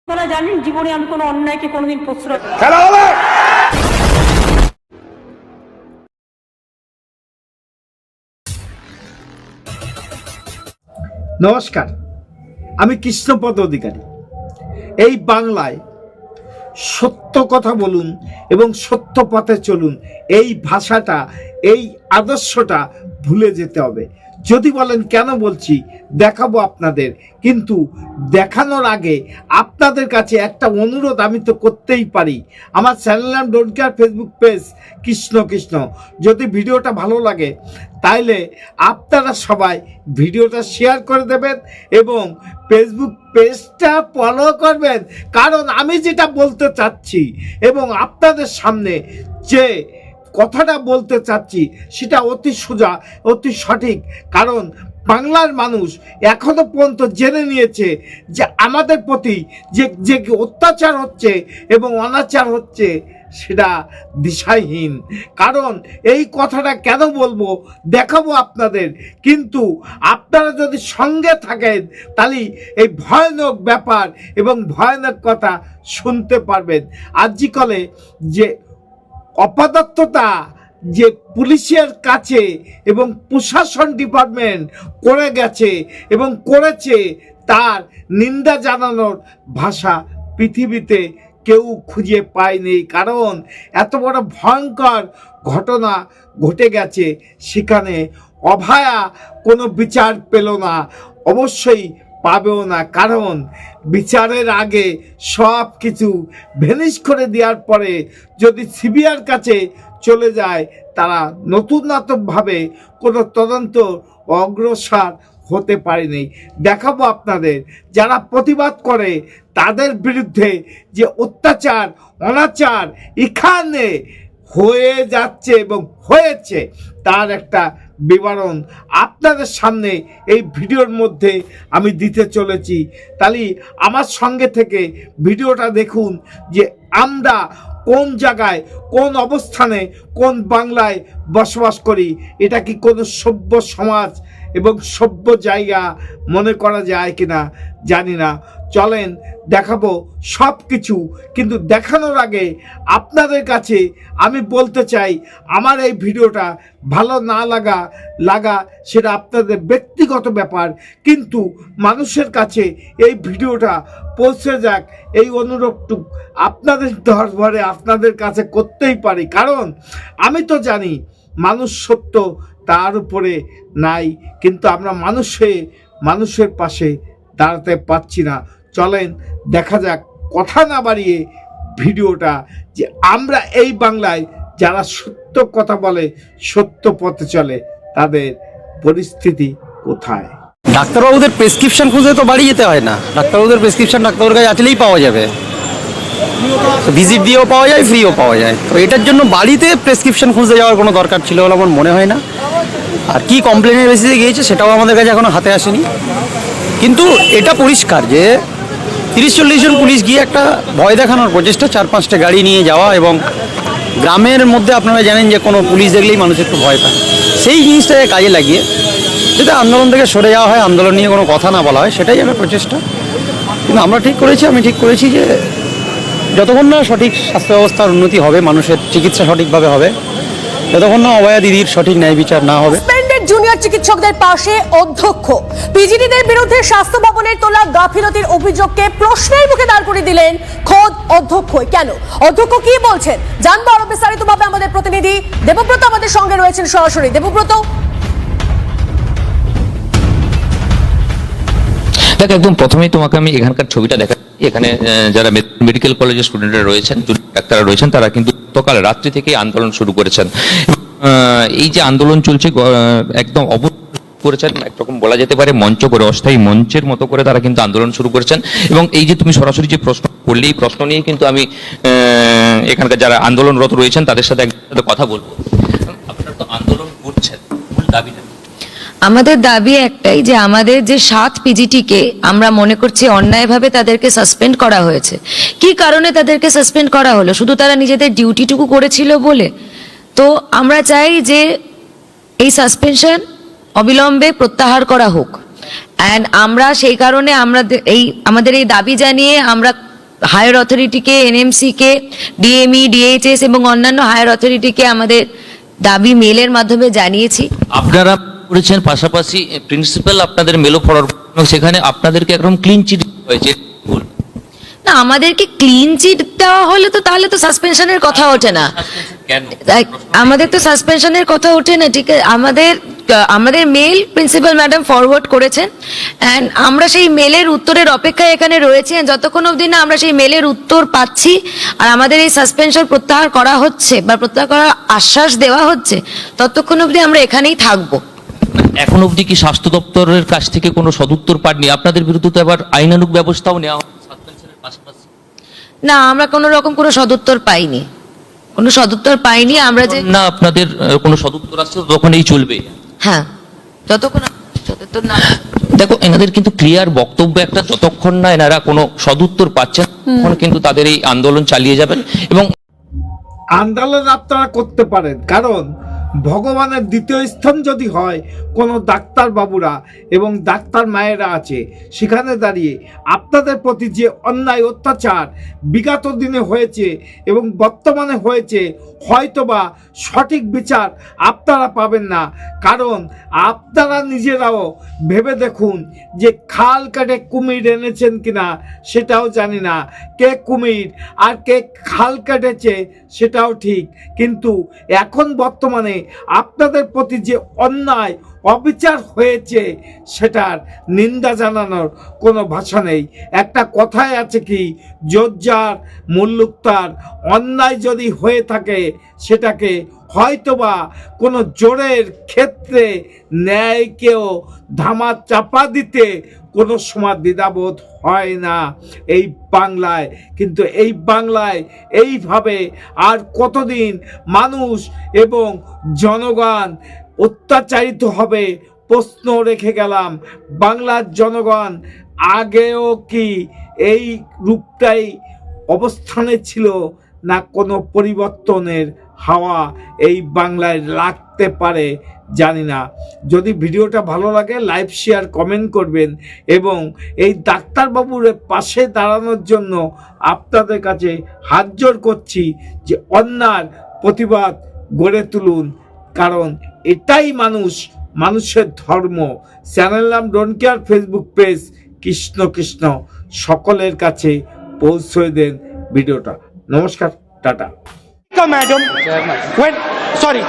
আপনারা জানেন জীবনে আমি কোনো অন্যায়কে কোনোদিন প্রশ্রয় খেলা হবে। নমস্কার, আমি কৃষ্ণপদ অধিকারী। এই বাংলায় সত্য কথা বলুন এবং সত্য পথে চলুন, এই ভাষাটা, এই আদর্শটা ভুলে যেতে হবে। যদি বলেন কেন বলছি, দেখাবো আপনাদের, কিন্তু দেখানোর আগে আপনাদের কাছে একটা অনুরোধ আমি তো করতেই পারি। আমার চ্যানেল নাম don't care, Facebook page Krishna Krishna. যদি ভিডিওটা ভালো লাগে তাইলে আপনারা সবাই ভিডিওটা শেয়ার করে দেবেন এবং ফেসবুক পেজটা ফলো করবেন, কারণ আমি যেটা বলতে চাচ্ছি এবং আপনাদের সামনে যে কথাটা বলতে চাচ্ছি সেটা অতি সোজা, অতি সঠিক। কারণ বাংলার মানুষ এখনো পর্যন্ত জেনে নিয়েছে যে আমাদের প্রতি যে যে অত্যাচার হচ্ছে এবং অনাচার হচ্ছে সেটা দিশাহীন। কারণ এই কথাটা কেন বলবো, দেখাবো আপনাদের, কিন্তু আপনারা যদি সঙ্গে থাকেন তাহলে এই ভয়ানক ব্যাপার এবং ভয়ানক কথা শুনতে পারবেন। আজকালে যে অপদার্থতা যে পুলিশের কাছে এবং প্রশাসন ডিপার্টমেন্ট করে গেছে এবং করেছে, তার নিন্দা জানানোর ভাষা পৃথিবীতে কেউ খুঁজে পায়নি। কারণ এত বড় ভয়ঙ্কর ঘটনা ঘটে গেছে, সেখানে অভয়া কোনো বিচার পেল না, অবশ্যই পাবেও না। কারণ বিচারের আগে সব কিছু ভ্যানিশ করে দেওয়ার পরে যদি সিবিআইর কাছে চলে যায়, তারা নতুনভাবে কোনো তদন্ত অগ্রসর হতে পারেনি। দেখাবো আপনাদের যারা প্রতিবাদ করে তাদের বিরুদ্ধে যে অত্যাচার অনাচার এখানে হয়ে যাচ্ছে এবং হয়েছে, তার একটা বিবরণ আপনাদের সামনে এই ভিডিওর মধ্যে আমি দিতে চলেছি। তাহলে আমার সঙ্গে থেকে ভিডিওটা দেখুন যে আমরা কোন জায়গায়, কোন অবস্থানে, কোন বাংলায় বসবাস করি। এটা কি কোনো সভ্য সমাজ এবং সভ্য জায়গা মনে করা যায় কিনা জানি না। চলেন দেখাবো সব কিছু, কিন্তু দেখানোর আগে আপনাদের কাছে আমি বলতে চাই, আমার এই ভিডিওটা ভালো না লাগা সেটা আপনাদের ব্যক্তিগত ব্যাপার, কিন্তু মানুষের কাছে এই ভিডিওটা পৌঁছে যাক এই অনুরোধটুকু আপনাদের দরবারে আপনাদের কাছে করতেই পারি। কারণ আমি তো জানি মানুষ সত্য তার উপরে নাই, কিন্তু আমরা মানুষের পাশে দাঁড়াতে পারছি না। চলেন দেখা যাক, কথা না বাড়িয়ে ভিডিওটা, যে আমরা এই বাংলায় যারা সত্য কথা বলে, সত্য পথে চলে, তাদের পরিস্থিতি কোথায়। ডাক্তারবাবুদের প্রেসক্রিপশন খুঁজে তো বাড়ি যেতে হয় না, ডাক্তারবাবুদের প্রেসক্রিপশন ডাক্তারবাবুর কাছে আসলেই পাওয়া যাবে, ভিজিট দিয়েও পাওয়া যায়, ফ্রিও পাওয়া যায়। তো এটার জন্য বাড়িতে প্রেসক্রিপশন খুঁজতে যাওয়ার কোনো দরকার ছিল বলে আমার মনে হয় না। আর কি কমপ্লেনের বেসিসে গিয়েছে সেটাও আমাদের কাছে এখনো হাতে আসেনি, কিন্তু এটা পরিষ্কার যে 30-40 জন পুলিশ গিয়ে একটা ভয় দেখানোর প্রচেষ্টা, 4-5টা গাড়ি নিয়ে যাওয়া, এবং গ্রামের মধ্যে আপনারা জানেন যে কোনো পুলিশ দেখলেই মানুষ একটু ভয় পায়, সেই জিনিসটাকে কাজে লাগিয়ে যদি আন্দোলন থেকে সরে যাওয়া হয়, আন্দোলন নিয়ে কোনো কথা না বলা হয়, সেটাই আমার প্রচেষ্টা। কিন্তু আমরা আমি ঠিক করেছি যে যতক্ষণ না সঠিক স্বাস্থ্য ব্যবস্থার উন্নতি হবে, মানুষের চিকিৎসা সঠিকভাবে হবে, যতক্ষণ না অভয়া দিদির সঠিক ন্যায় বিচার না হবে। জুনিয়র চিকিৎসকদের পাশে অধ্যক্ষ, পিজিটিদের বিরুদ্ধে স্বাস্থ্য ভবনের তোলা গাফিলতির অভিযোগকে প্রশ্নের মুখে দাঁড় করিয়ে দিলেন খোদ অধ্যক্ষই। কেন, অধ্যক্ষ কি বলছেন জানবো আরো বিস্তারিতভাবে। আমাদের প্রতিনিধি দেবব্রত আমাদের সঙ্গে রয়েছেন সরাসরি। দেবব্রত, দেখ, একদম প্রথমেই তোমাকে আমি এখানকার ছবিটা দেখা, এখানে যারা মেডিকেল কলেজের স্টুডেন্টরা রয়েছেন, ডাক্তাররা রয়েছেন, তারা কিন্তু গতকাল রাত্রি থেকেই আন্দোলন শুরু করেছেন। এই যে আন্দোলন চলছে একদম করেছেন, একরকম বলা যেতে পারে মঞ্চ করে, অস্থায়ী মঞ্চের মতো করে তারা কিন্তু আন্দোলন শুরু করেছেন। এবং এই যে তুমি সরাসরি যে প্রশ্ন করলে, এই প্রশ্ন নিয়ে কিন্তু আমি এখানকার যারা আন্দোলনরত রয়েছেন তাদের সাথে কথা বলবো। আপনারা তো আন্দোলন করছেন, মূল দাবিটা আমাদের দাবি একটাই, যে আমাদের যে 7 পিজিটিকে আমরা মনে করছি অন্যায়ভাবে তাদেরকে সাসপেন্ড করা হয়েছে। কি কারণে তাদেরকে সাসপেন্ড করা হলো? শুধু তারা নিজেদের ডিউটিটুকু করেছিল বলে? তো আমরা চাই যে এই সাসপেনশন অবিলম্বে প্রত্যাহার করা হোক। অ্যান্ড আমরা সেই কারণে আমাদের এই দাবি জানিয়ে আমরা হায়ার অথরিটিকে, এনএমসি কে, ডিএমই, ডিএইচএস এবং অন্যান্য হায়ার অথরিটিকে আমাদের দাবি মেলের মাধ্যমে জানিয়েছি। আপনারা করেছেন, পাশাপাশি প্রিন্সিপাল আপনাদের মেলও ফরওয়ার্ড, সেখানে আপনাদেরকে একদম ক্লিন চিট হয়েছে। না, আমাদেরকে ক্লিন চিট দেওয়া হলে তো তাহলে তো সাসপেনশনের কথা ওঠে না। কেন? আমাদের তো সাসপেনশনের কথা ওঠে না, ঠিক আছে? আমাদের মেল প্রিন্সিপাল ম্যাডাম ফরওয়ার্ড করেছেন অ্যান্ড আমরা সেই মেলের উত্তরের অপেক্ষায় এখানে রয়েছি। যতক্ষণ অবধি না আমরা সেই মেলের উত্তর পাচ্ছি আর আমাদের এই সাসপেনশন প্রত্যাহার করা হচ্ছে বা প্রত্যাহার করার আশ্বাস দেওয়া হচ্ছে, ততক্ষণ অবধি আমরা এখানেই থাকবো। এখন অবধি কি স্বাস্থ্য দপ্তরের কাছ থেকে কোনো সদুত্তর পাননি? আপনাদের বিরুদ্ধে তো এবার আইনানুগ ব্যবস্থাও নেওয়া হবে সাসপেনশনের পাশাপাশি। না, আমরা কোনো রকম কোনো সদুত্তর পাইনি, কোনো সদুত্তর পাইনি। আমরা যে না, আপনাদের কোনো সদুত্তর আসছে তখন এই চলবে। হ্যাঁ, যতক্ষণ সদুত্তর না। দেখো, এনাদের কিন্তু ক্লিয়ার বক্তব্য একটা, যতক্ষণ না এনারা কোনো সদুত্তর পাচ্ছেন তখন কিন্তু তাদের এই আন্দোলন চালিয়ে যাবেন। এবং আন্দোলন আপনারা করতে পারেন, কারণ ভগবানের দ্বিতীয় স্থান যদি হয় কোনো ডাক্তার বাবুরা এবং ডাক্তার মায়েরা আছে, সেখানে দাঁড়িয়ে আপনাদের প্রতি যে অন্যায় অত্যাচার বিগত দিনে হয়েছে এবং বর্তমানে হয়েছে, হয়তোবা সঠিক বিচার আপনারা পাবেন না। কারণ আপনারা নিজেরাও ভেবে দেখুন যে খাল কাটে কুমির এনেছেন কিনা সেটাও জানি না, কে কুমির আর কে খাল কেটেছে সেটাও ঠিক, কিন্তু এখন বর্তমানে আপনাদের প্রতি যে অন্যায় অবিচার হয়েছে সেটার নিন্দা জানানোর কোনো ভাষা নেই। একটা কথায় আছে কি, জোরজার মুল্লুক তার। অন্যায় যদি হয়ে থাকে সেটাকে হয়তোবা কোনো জোরের ক্ষেত্রে ন্যায়কেও ধামা চাপা দিতে কোনো সময় দ্বিধাবোধ হয় না এই বাংলায়। কিন্তু এই বাংলায় এইভাবে আর কতদিন মানুষ এবং জনগণ অত্যাচারিত হবে প্রশ্ন রেখে গেলাম। বাংলার জনগণ আগেও কি এই রূপটাই অবস্থানে ছিল, না কোনো পরিবর্তনের হাওয়া এই বাংলায় লাগতে পারে জানি না। যদি ভিডিওটা ভালো লাগে লাইক, শেয়ার, কমেন্ট করবেন এবং এই ডাক্তারবাবুর পাশে দাঁড়ানোর জন্য আপনাদের কাছে হাত জোড় করছি যে অন্যার প্রতিবাদ গড়ে তুলুন, কারণ এটাই মানুষের ধর্ম। চ্যানেল নাম don't care, Facebook page Krishna Krishna. সকলের কাছে পৌঁছে দেন ভিডিওটা। নমস্কার, টাটা। Madam, when sorry.